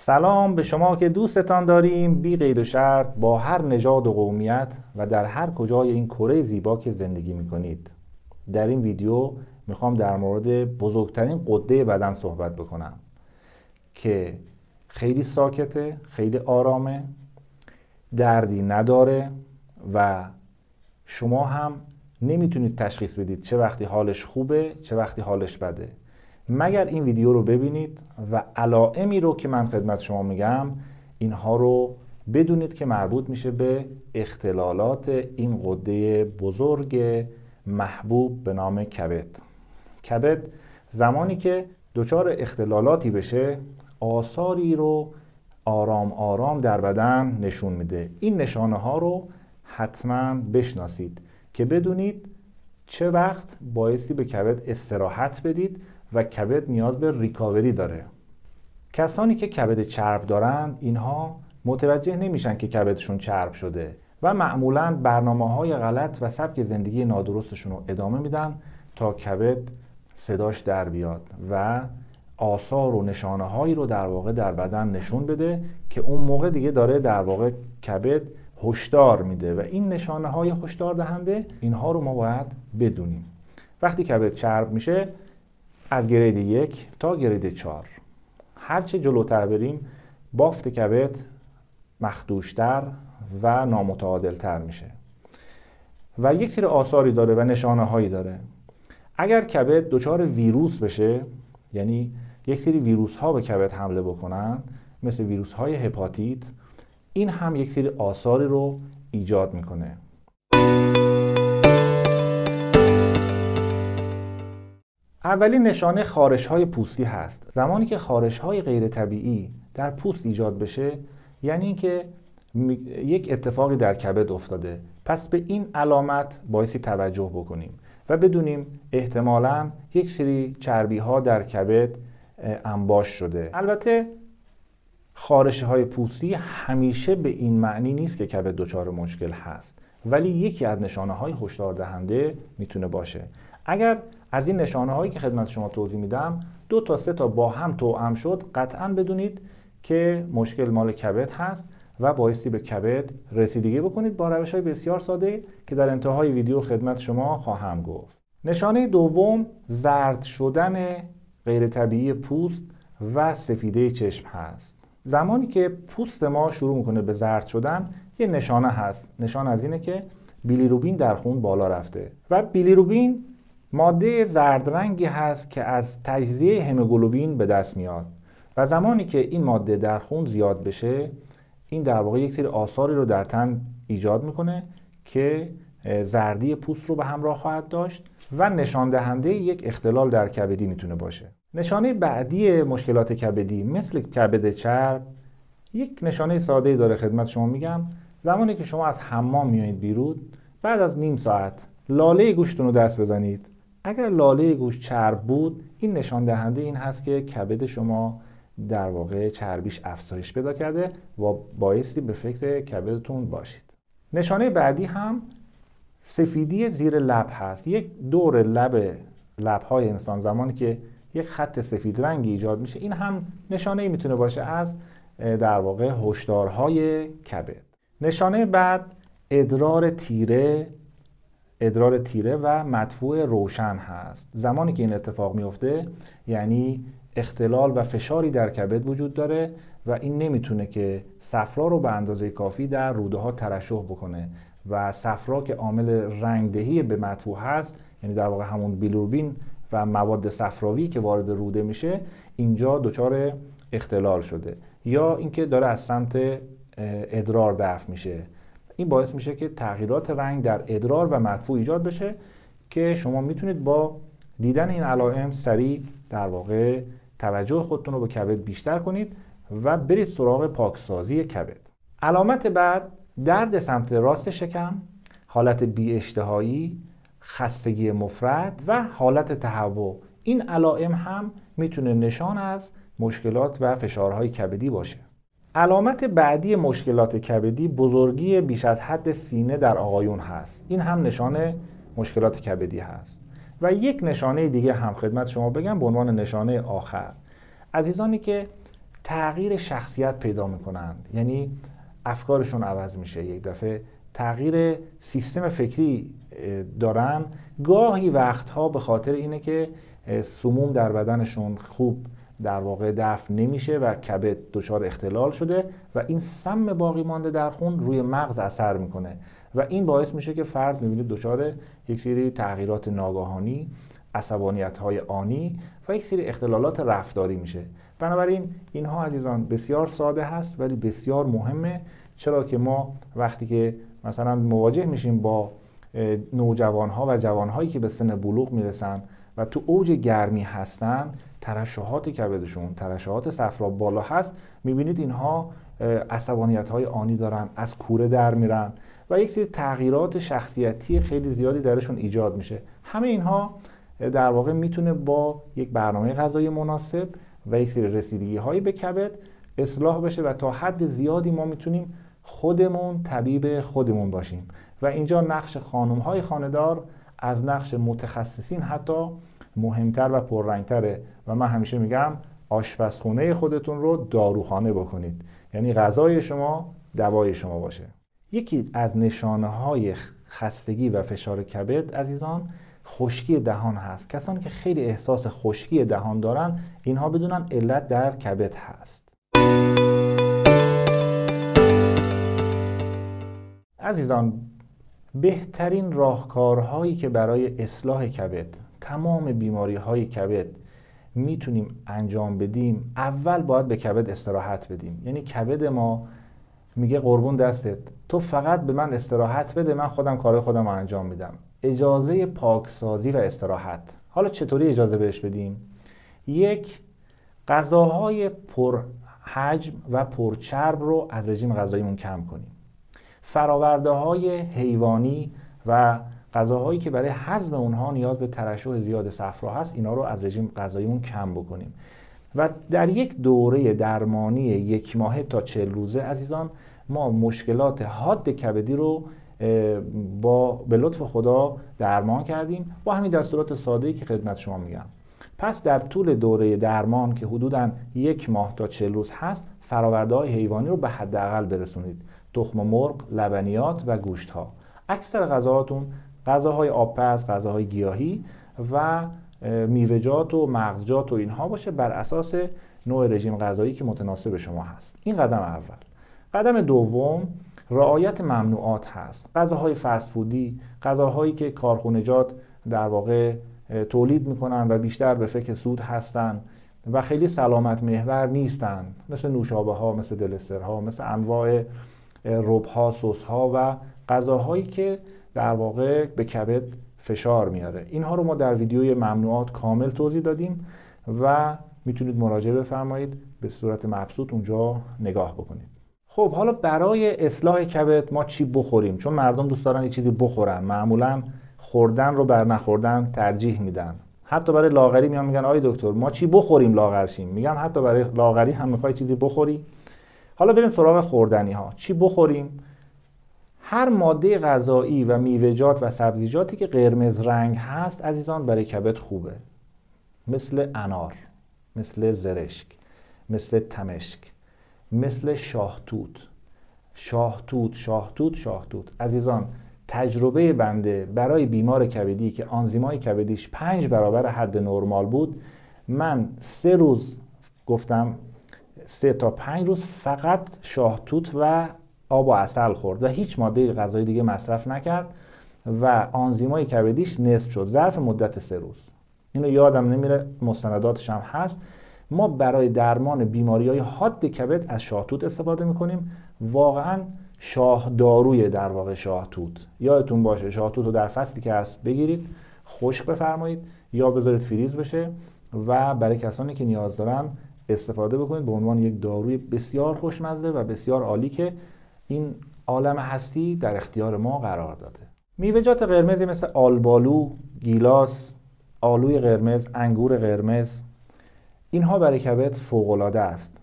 سلام به شما که دوستتان داریم بی قید و شرط با هر نژاد و قومیت و در هر کجای این کره زیبا که زندگی میکنید. در این ویدیو میخوام در مورد بزرگترین غده بدن صحبت بکنم که خیلی ساکته، خیلی آرامه، دردی نداره و شما هم نمیتونید تشخیص بدید چه وقتی حالش خوبه چه وقتی حالش بده، مگر این ویدیو رو ببینید و علائمی رو که من خدمت شما میگم اینها رو بدونید که مربوط میشه به اختلالات این غده بزرگ محبوب به نام کبد. کبد زمانی که دچار اختلالاتی بشه آثاری رو آرام آرام در بدن نشون میده. این نشانه ها رو حتما بشناسید که بدونید چه وقت بایستی به کبد استراحت بدید و کبد نیاز به ریکاوری داره. کسانی که کبد چرب دارن اینها متوجه نمیشن که کبدشون چرب شده و معمولاً برنامه‌های غلط و سبک زندگی نادرستشون رو ادامه میدن تا کبد صداش در بیاد و آثار و نشانه‌هایی رو در واقع در بدن نشون بده که اون موقع دیگه داره در واقع کبد هشدار میده و این نشانه‌های هشدار دهنده اینها رو ما باید بدونیم. وقتی کبد چرب میشه از گرید 1 تا گرید 4 هرچه جلوتر بریم بافت کبد مخدوشتر و نامتعادلتر میشه و یک سری آثاری داره و نشانه هایی داره. اگر کبد دچار ویروس بشه، یعنی یک سری ویروس ها به کبد حمله بکنن مثل ویروس های هپاتیت، این هم یک سری آثاری رو ایجاد میکنه. اولین نشانه خارش‌های پوستی هست. زمانی که خارش‌های غیر طبیعی در پوست ایجاد بشه یعنی اینکه یک اتفاقی در کبد افتاده. پس به این علامت بایستی توجه بکنیم و بدونیم احتمالاً یک سری چربی‌ها در کبد انباش شده. البته خارش‌های پوستی همیشه به این معنی نیست که کبد دچار مشکل هست، ولی یکی از نشانه‌های هشدار دهنده میتونه باشه. اگر از این نشانه هایی که خدمت شما توضیح میدم 2 تا 3 تا با هم توأم شد قطعا بدونید که مشکل مال کبد هست و بایستی به کبد رسیدگی بکنید با روش های بسیار ساده که در انتهای ویدیو خدمت شما خواهم گفت. نشانه دوم زرد شدن غیر طبیعی پوست و سفیده چشم هست. زمانی که پوست ما شروع میکنه به زرد شدن یه نشانه هست. نشان از اینه که بیلیروبین در خون بالا رفته و بیلیروبین ماده زرد رنگی هست که از تجزیه هموگلوبین به دست میاد و زمانی که این ماده در خون زیاد بشه این در واقع یک سری آثاری رو در تن ایجاد میکنه که زردی پوست رو به همراه خواهد داشت و نشان دهنده یک اختلال در کبدی میتونه باشه. نشانه بعدی مشکلات کبدی مثل کبد چرب یک نشانه ساده داره خدمت شما میگم. زمانی که شما از حمام میایید بیرون بعد از نیم ساعت لاله گوشتون رو دست بزنید، اگر لاله گوشت چرب بود این نشان دهنده این هست که کبد شما در واقع چربیش افزایش پیدا کرده و بایستی به فکر کبدتون باشید. نشانه بعدی هم سفیدی زیر لب هست. یک دور لب‌های انسان زمانی که یک خط سفید رنگی ایجاد میشه این هم نشانه میتونه باشه از در واقع هشدارهای کبد. نشانه بعد ادرار تیره و مدفوع روشن هست. زمانی که این اتفاق میفته یعنی اختلال و فشاری در کبد وجود داره و این نمیتونه که صفرا رو به اندازه کافی در روده ها ترشح بکنه و صفرا که عامل رنگدهی به مدفوع هست، یعنی در واقع همون بیلیروبین و مواد صفراوی که وارد روده میشه اینجا دچار اختلال شده یا اینکه داره از سمت ادرار دفع میشه. این باعث میشه که تغییرات رنگ در ادرار و مدفوع ایجاد بشه که شما میتونید با دیدن این علائم سریع در واقع توجه خودتون رو به کبد بیشتر کنید و برید سراغ پاکسازی کبد. علامت بعد درد سمت راست شکم، حالت بی اشتهایی، خستگی مفرط و حالت تهوع. این علائم هم میتونه نشان از مشکلات و فشارهای کبدی باشه. علامت بعدی مشکلات کبدی بزرگی بیش از حد سینه در آقایون هست. این هم نشان مشکلات کبدی هست. و یک نشانه دیگه هم خدمت شما بگم به عنوان نشانه آخر. عزیزانی که تغییر شخصیت پیدا میکنند، یعنی افکارشون عوض میشه، یک دفعه تغییر سیستم فکری دارن. گاهی وقتها به خاطر اینه که سموم در بدنشون خوب در واقع دفع نمیشه و کبد دچار اختلال شده و این سم باقی مانده در خون روی مغز اثر میکنه و این باعث میشه که فرد میبینید دچار یک سری تغییرات ناگهانی، عصبانیت‌های آنی و یک سری اختلالات رفتاری میشه. بنابراین اینها عزیزان بسیار ساده هست ولی بسیار مهمه، چرا که ما وقتی که مثلا مواجه میشیم با نوجوانها و جوانهایی که به سن بلوغ میرسن و تو اوج گرمی هستن، ترشحات کبدشون، ترشحات صفرا بالا هست، میبینید اینها عصبانیت‌های آنی دارن، از کوره در میرن و یک سری تغییرات شخصیتی خیلی زیادی درشون ایجاد میشه. همه اینها در واقع میتونه با یک برنامه غذایی مناسب و یک سری رسیدگی‌هایی به کبد اصلاح بشه و تا حد زیادی ما میتونیم خودمون طبیب خودمون باشیم و اینجا نقش خانم‌های خانه‌دار از نقش متخصصین حتی مهمتر و پررنگتره و من همیشه میگم آشپزخونه خودتون رو داروخانه بکنید، یعنی غذای شما دوای شما باشه. یکی از نشانه‌های خستگی و فشار کبد عزیزان خشکی دهان هست. کسانی که خیلی احساس خشکی دهان دارن اینها بدونن علت در کبد هست. عزیزان بهترین راهکارهایی که برای اصلاح کبد، تمام بیماری‌های کبد میتونیم انجام بدیم، اول باید به کبد استراحت بدیم. یعنی کبد ما میگه قربون دستت، تو فقط به من استراحت بده، من خودم کارهای خودم رو انجام میدم. اجازه پاکسازی و استراحت. حالا چطوری اجازه بهش بدیم؟ یک، غذاهای پرحجم و پرچرب رو از رژیم غذاییمون کم کنیم. فراورده‌های حیوانی و غذاهایی که برای هضم اونها نیاز به ترشح زیاد صفرا هست، اینا رو از رژیم غذاییمون کم بکنیم. و در یک دوره درمانی 1 ماهه تا 40 روزه عزیزان ما مشکلات حاد کبدی رو به لطف خدا درمان کردیم با همین دستورات ساده‌ای که خدمت شما میگم. پس در طول دوره درمان که حدوداً 1 ماه تا 40 روز هست، فرآورده‌های حیوانی رو به حداقل برسونید. تخم مرغ، لبنیات و گوشت‌ها. اکثر غذاهاتون غذاهای آبپز، غذاهای گیاهی و میوه‌جات و مغزجات و اینها باشه بر اساس نوع رژیم غذایی که متناسب شما هست. این قدم اول. قدم دوم رعایت ممنوعات هست. غذاهای فست فودی، غذاهایی که کارخونجات در واقع تولید میکنن و بیشتر به فکر سود هستن و خیلی سلامت محور نیستن، مثل نوشابه ها، مثل دلسترها، مثل انواع رب‌ها، سس‌ها و غذاهایی که در واقع به کبد فشار میاره. اینها رو ما در ویدیوی ممنوعات کامل توضیح دادیم و میتونید مراجعه بفرمایید، به صورت مبسوط اونجا نگاه بکنید. خب حالا برای اصلاح کبد ما چی بخوریم؟ چون مردم دوست دارن یه چیزی بخورن، معمولا خوردن رو بر نخوردن ترجیح میدن. حتی برای لاغری میان میگن آی دکتر ما چی بخوریم لاغر شیم؟ میگم حتی برای لاغری هم میخوای چیزی بخوری؟ حالا بریم سراغ خوردنی ها. چی بخوریم؟ هر ماده غذایی و میوه‌جات و سبزیجاتی که قرمز رنگ هست عزیزان برای کبد خوبه. مثل انار، مثل زرشک، مثل تمشک، مثل شاهتوت. عزیزان تجربه بنده برای بیمار کبدی که آنزیمای کبدیش 5 برابر حد نرمال بود، من 3 روز گفتم 3 تا 5 روز فقط شاهتوت و آب و عسل خورد و هیچ ماده غذایی دیگه مصرف نکرد و آنزیمای کبدیش نصف شد ظرف مدت 3 روز. اینو یادم نمیره، مستنداتش هم هست. ما برای درمان بیماری‌های حاد کبد از شاهتوت استفاده میکنیم. واقعاً شاهداروی در واقع شاهتوت. یادتون باشه شاهتوت رو در فصلی که هست بگیرید، خشک بفرمایید یا بذارید فریز بشه و برای کسانی که نیاز دارن استفاده بکنید به عنوان یک داروی بسیار خوشمزه و بسیار عالی که این عالم هستی در اختیار ما قرار داده. میوه‌جات قرمزی مثل آلبالو، گیلاس، آلوی قرمز، انگور قرمز، اینها برای کبد فوق‌العاده است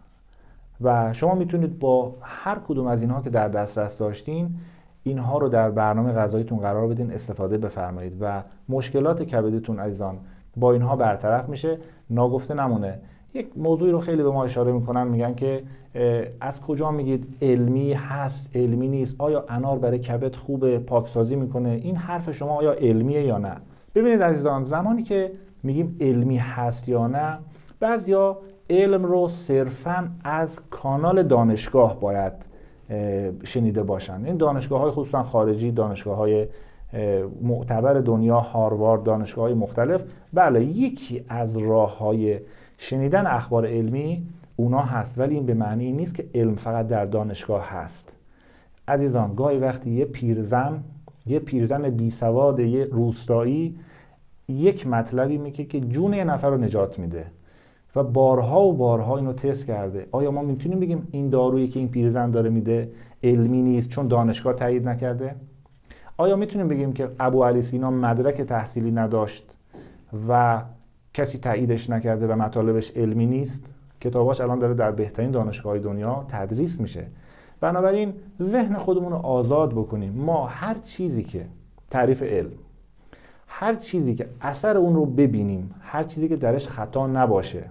و شما میتونید با هر کدوم از اینها که در دسترس داشتین اینها رو در برنامه غذاییتون قرار بدین، استفاده بفرمایید و مشکلات کبدتون عزیزان با اینها برطرف میشه. ناگفته نمونه یک موضوعی رو خیلی به ما اشاره میکنن، میگن که از کجا میگید علمی هست علمی نیست، آیا انار برای کبد خوبه پاکسازی میکنه؟ این حرف شما آیا علمیه یا نه؟ ببینید عزیزان، زمانی که میگیم علمی هست یا نه، بعضیا علم رو صرفاً از کانال دانشگاه باید شنیده باشن. این دانشگاه‌های خصوصا خارجی، دانشگاه‌های معتبر دنیا، هاروارد، دانشگاه‌های مختلف، بله یکی از راه‌های شنیدن اخبار علمی اونا هست، ولی این به معنی نیست که علم فقط در دانشگاه هست. عزیزان، گاهی وقتی یه پیرزن بی سواد یه روستایی یک مطلبی میگه که جون یه نفر رو نجات میده و بارها و بارها اینو تست کرده. آیا ما میتونیم بگیم این دارویی که این پیرزن داره میده علمی نیست چون دانشگاه تایید نکرده؟ آیا میتونیم بگیم که ابو علی سینا مدرک تحصیلی نداشت و کسی تاییدش نکرده و مطالبش علمی نیست؟ کتاباش الان داره در بهترین دانشگاه‌های دنیا تدریس میشه. بنابراین ذهن خودمون رو آزاد بکنیم. ما هر چیزی که تعریف علم، هر چیزی که اثر اون رو ببینیم، هر چیزی که درش خطا نباشه،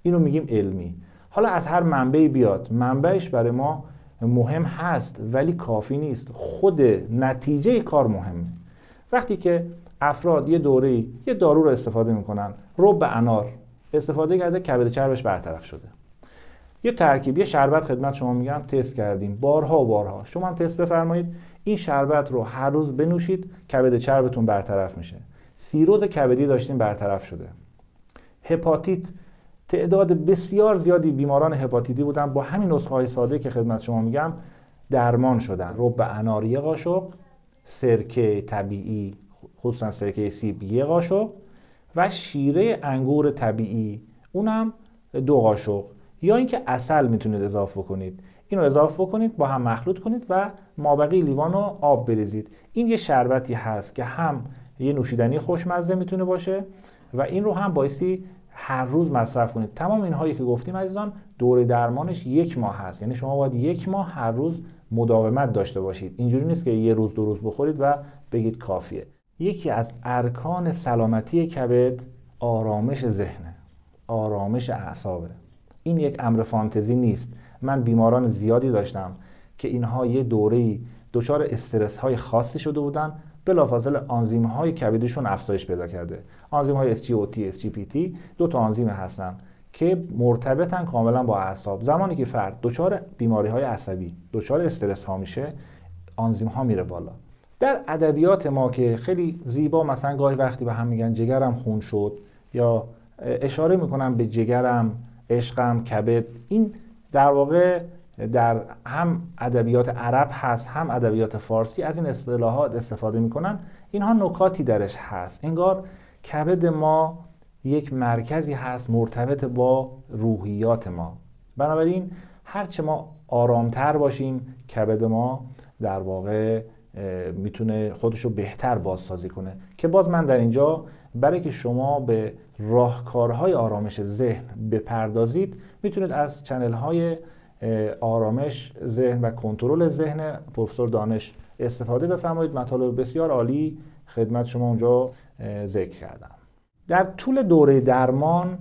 اینو میگیم علمی. حالا از هر منبعی بیاد، منبعش برای ما مهم هست ولی کافی نیست، خود نتیجه کار مهمه. وقتی که افراد یه دارو رو استفاده میکنن، رب انار استفاده کرده، کبد چربش برطرف شده. یه ترکیب، یه شربت خدمت شما میگم تست کردیم بارها و بارها، شما هم تست بفرمایید، این شربت رو هر روز بنوشید، کبد چربتون برطرف میشه. سیروز کبدی داشتین برطرف شده. هپاتیت، تعداد بسیار زیادی بیماران هپاتیتی بودن با همین نسخه‌های ساده که خدمت شما میگم درمان شدن. رب انار یه قاشق، سرکه طبیعی خصوصا سرکه سیب یه قاشق و شیره انگور طبیعی اونم 2 قاشق، یا اینکه عسل میتونید اضافه کنید. اینو اضافه بکنید، با هم مخلوط کنید و مابقی لیوان رو آب بریزید. این یه شربتی هست که هم یه نوشیدنی خوشمزه میتونه باشه و این رو هم بایستی هر روز مصرف کنید. تمام اینهایی که گفتیم عزیزان دوره درمانش 1 ماه هست، یعنی شما باید 1 ماه هر روز مداومت داشته باشید. اینجوری نیست که یه روز 2 روز بخورید و بگید کافیه. یکی از ارکان سلامتی کبد آرامش ذهنه، آرامش اعصابه. این یک امر فانتزی نیست. من بیماران زیادی داشتم که اینها یه دوره‌ای دچار استرس های خاصی شده بودن، بلافاصله آنزیم های کبدشون افزایش پیدا کرده. آنزیم های SGOT، SGPT 2 تا آنزیم هستن که مرتبطن کاملا با اعصاب. زمانی که فرد دچار بیماری های عصبی، دچار استرس ها میشه، آنزیم ها میره بالا. در ادبیات ما که خیلی زیبا مثلا گاهی وقتی به هم میگن جگرم خون شد یا اشاره میکنن به جگرم، عشقم، کبد، این در واقع در هم ادبیات عرب هست هم ادبیات فارسی از این اصطلاحات استفاده میکنن. اینها نکاتی درش هست، انگار کبد ما یک مرکزی هست مرتبط با روحیات ما. بنابراین هرچه ما آرامتر باشیم، کبد ما در واقع میتونه خودشو بهتر بازسازی کنه. که باز من در اینجا برای که شما به راهکارهای آرامش ذهن بپردازید، میتونید از چنل های آرامش ذهن و کنترل ذهن پروفسور دانش استفاده بفرمایید. مطالب بسیار عالی خدمت شما اونجا ذکر کردم. در طول دوره درمان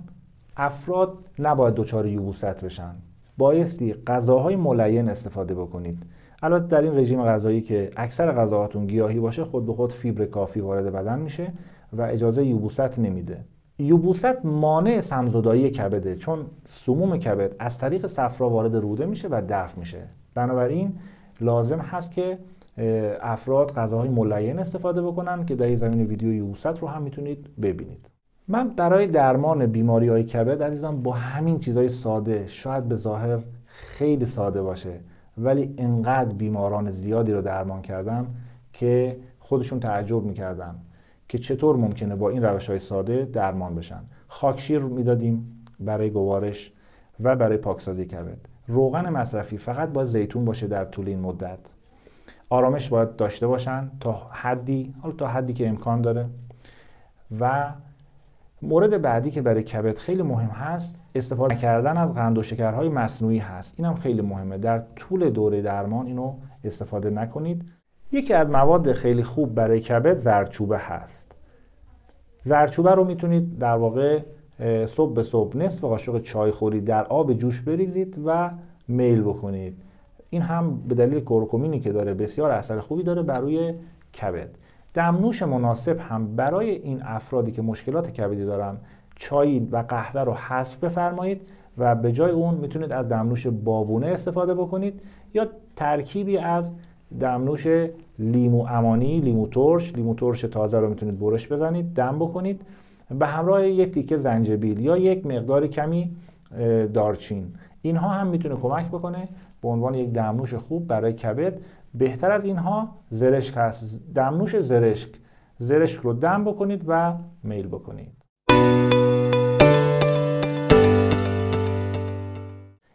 افراد نباید دچار یبوست بشن، بایستی غذاهای ملین استفاده بکنید. البته در این رژیم غذایی که اکثر غذاهاتون گیاهی باشه، خود به خود فیبر کافی وارد بدن میشه و اجازه یبوست نمیده. یبوست مانع سمزدایی کبده، چون سموم کبد از طریق صفرا وارد روده میشه و دفع میشه. بنابراین لازم هست که افراد غذاهای ملین استفاده بکنن که در زمین ویدیو یبوست رو هم میتونید ببینید. من برای درمان بیماری‌های کبد عزیزان با همین چیزای ساده، شاید به ظاهر خیلی ساده باشه ولی انقدر بیماران زیادی رو درمان کردم که خودشون تعجب میکردن که چطور ممکنه با این روش‌های ساده درمان بشن. خاکشیر میدادیم برای گوارش و برای پاکسازی کبد. روغن مصرفی فقط باید زیتون باشه در طول این مدت. آرامش باید داشته باشن تا حدی که امکان داره. و مورد بعدی که برای کبد خیلی مهم هست، استفاده کردن از قند و شکرهای مصنوعی هست. اینم خیلی مهمه، در طول دوره درمان اینو استفاده نکنید. یکی از مواد خیلی خوب برای کبد زردچوبه هست. زردچوبه رو میتونید در واقع صبح به صبح نصف قاشق چای خوری در آب جوش بریزید و میل بکنید. این هم به دلیل کورکومینی که داره بسیار اثر خوبی داره بر روی کبد. دمنوش مناسب هم برای این افرادی که مشکلات کبدی دارن، چای و قهوه رو حذف بفرمایید و به جای اون میتونید از دمنوش بابونه استفاده بکنید یا ترکیبی از دمنوش لیمو عمانی، لیمو ترش تازه رو میتونید برش بزنید، دم بکنید به همراه یک تیکه زنجبیل یا یک مقدار کمی دارچین. اینها هم میتونه کمک بکنه به عنوان یک دمنوش خوب برای کبد. بهتر از اینها زرشک هست. دمنوش زرشک رو دم بکنید و میل بکنید.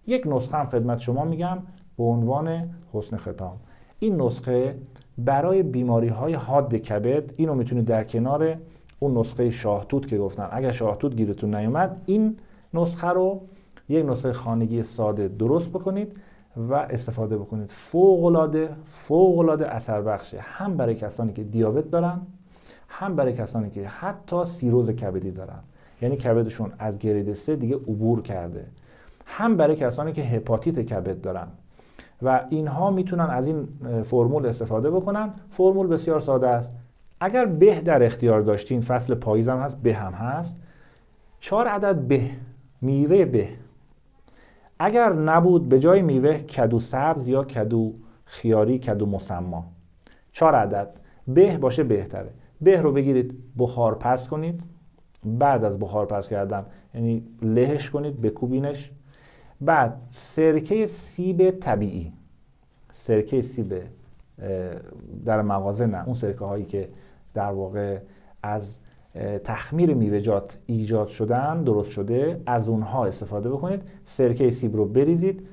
یک نسخه هم خدمت شما میگم به عنوان حسن ختام. این نسخه برای بیماری‌های حاد کبد، اینو میتونید در کنار اون نسخه شاهتوت که گفتم، اگر شاهتوت گیرتون نیومد، این نسخه رو یک نسخه خانگی ساده درست بکنید و استفاده بکنید. فوق‌العاده اثر بخشه، هم برای کسانی که دیابت دارن، هم برای کسانی که حتی سیروز کبدی دارن، یعنی کبدشون از گرید 3 دیگه عبور کرده، هم برای کسانی که هپاتیت کبد دارن و اینها میتونن از این فرمول استفاده بکنن. فرمول بسیار ساده است. اگر به در اختیار داشتین، فصل پاییز هم هست، به هم هست، 4 عدد به، میوه به. اگر نبود به جای میوه کدو سبز یا کدو خیاری، کدو مسما، 4 عدد به باشه بهتره. به رو بگیرید بخار پس کنید، بعد از بخار پس کردن یعنی لهش کنید، بکوبینش. بعد سرکه سیب طبیعی، سرکه سیب در مغازه نه، اون سرکه هایی که در واقع از تخمیر میوه‌جات ایجاد شدن، درست شده، از اونها استفاده بکنید. سرکه سیب رو بریزید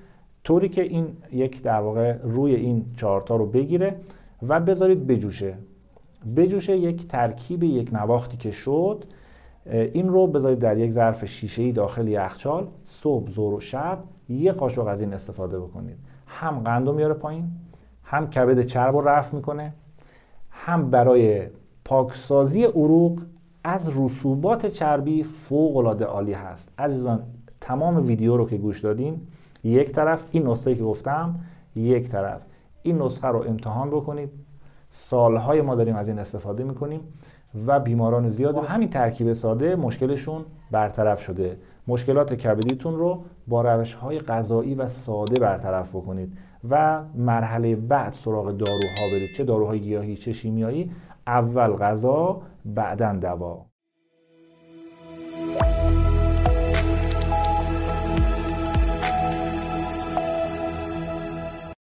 طوری که این یک در واقع روی این 4 تا رو بگیره و بذارید بجوشه. یک ترکیب یک نواختی که شد، این رو بذارید در یک ظرف شیشه‌ای داخل یخچال. صبح، ظهر و شب یک قاشق از این استفاده بکنید. هم قند رو میاره پایین، هم کبد چرب رو رفع میکنه، هم برای پاکسازی عروق از رسوبات چربی فوق‌العاده عالی هست. عزیزان، تمام ویدیو رو که گوش دادین، یک طرف این نسخه که گفتم، یک طرف این نسخه رو امتحان بکنید. سالهای ما داریم از این استفاده میکنیم و بیماران زیاد با همین ترکیب ساده مشکلشون برطرف شده. مشکلات کبدیتون رو با روش‌های غذایی و ساده برطرف بکنید و مرحله بعد سراغ داروها برید، چه داروهای گیاهی چه شیمیایی. اول غذا، بعداً دوا.